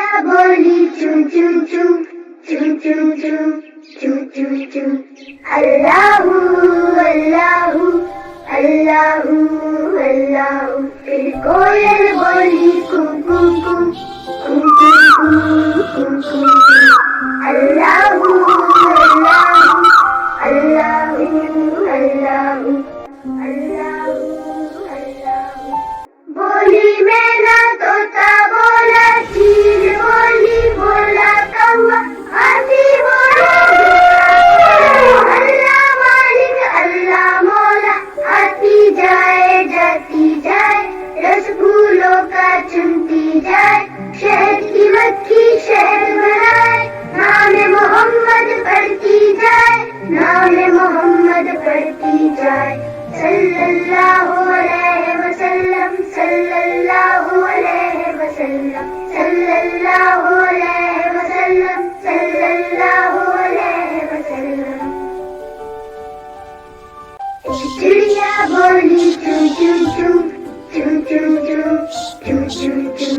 चिड़िया बोली चुन चुन चुन चुन चुन चुन चुन चुन चुन। अल्लाहू अल्लाहू अल्लाहू अल्लाहू। फिर कोयल बोली कुम कुम कुम कुम कुम कुम कुम कुम। अल्लाहू अल्लाहू अल्लाहू अल्लाहू अल्लाहू अल्लाहू। बोली मैना तोता बोला चील बोली बोला कौवा हाथी बोला अल्लाह मालिक अल्लाह मौला। आती जाए जाती जाए रसगुल्लों का चुनती जाए शहद की मक्खी शहद बनाए। नाम मोहम्मद पढ़ती जाए नाम मोहम्मद पढ़ती जाए। सल्लल्लाहु अलैहि वसल्लम सल्लल्लाहु अलैहि वसल्लम सल्लल्लाहु अलैहि वसल्लम सल्लल्लाहु अलैहि वसल्लम। एक चिड़िया बोली चुन चुन चुन चुन चुन चुन चुन चुन चुन।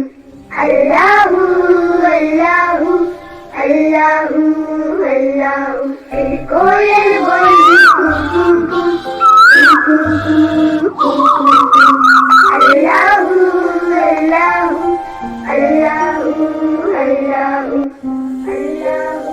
अल्लाहू अल्लाहू अल्लाहू अल्लाहू। फिर कोयल बोली कुम कुम कुम कुम कुम कुम कुम। अल्लाहू अल्लाहू अल्लाहू अल्लाहू अल्लाहू अल्लाहू।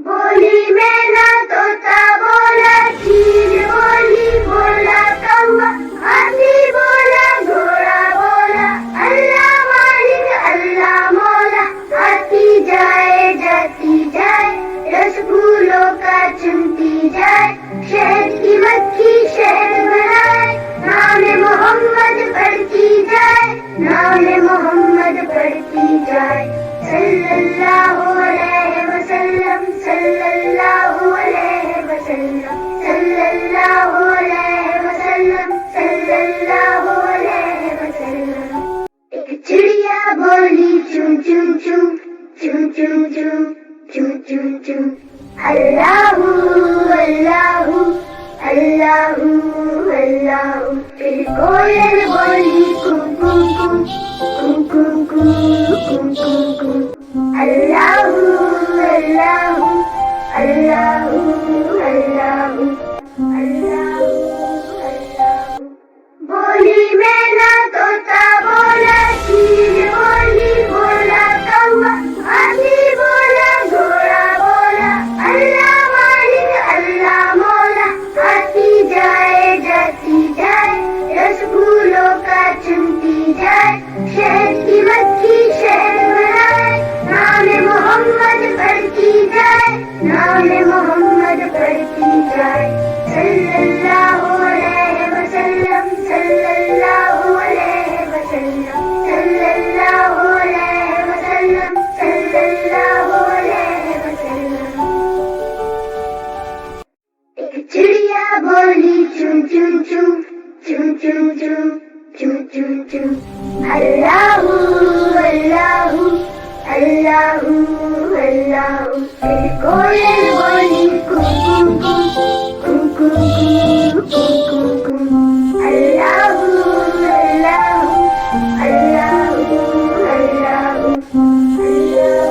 बोली मैना तोता बोला चील बोली बोला कौवा हाथी बोला घोड़ा बोला अल्लाह मालिक अल्लाह मौला। आती जाए जाती जाए रसगुल्लों का चुनती जाए शहद की मक्खी शहद बनाए। नाम मोहम्मद पढ़ती जाए नाम मोहम्मद पढ़ती जाए। सल्लल्लाहु अलैहि वसल्लम सल्लल्लाहु अलैहि वसल्लम सल्लल्लाहु अलैहि वसल्लम सल्लल्लाहु अलैहि वसल्लम। एक चिड़िया बोली चुन चुन चुन चुन चुन चुन चुन चुन चुन। अल्लाहू अल्लाहू अल्लाहू अल्लाहू। फिर कोयल बोली कुम कुम कुम कुम कुम कुम कुम कुम कुम। अल्लाहू अल्लाहू अल्लाहू अल्लाहू अल्लाहू अल्लाहू। बोली मैना तोता बोला चील बोली बोला कौवा हाथी बोला घोड़ा बोला अल्लाह मालिक अल्लाह मौला। आती जाए जाती जाए रसगुल्लों का चुनती जाए शहद की मक्खी शहद बनाए। नाम मोहम्मद पढ़ती जाए नाम मोहम्मद पढ़ती जाए। सल्लल्लाहु अलैहि वसल्लम सल्लल्लाहु अलैहि वसल्लम सल्लल्लाहु अलैहि वसल्लम सल्लल्लाहु अलैहि वसल्लम। एक चिड़िया बोली चुन चुन चुन चुन चुन चुन चुन चुन चुन। अल्लाहू अल्लाहू अल्लाहू अल्लाहू। फिर कोयल बोली कुम कुम कुम कुम कुम कुम कुम कुम। अल्लाहू अल्लाहू अल्लाहू अल्लाहू अल्लाहू।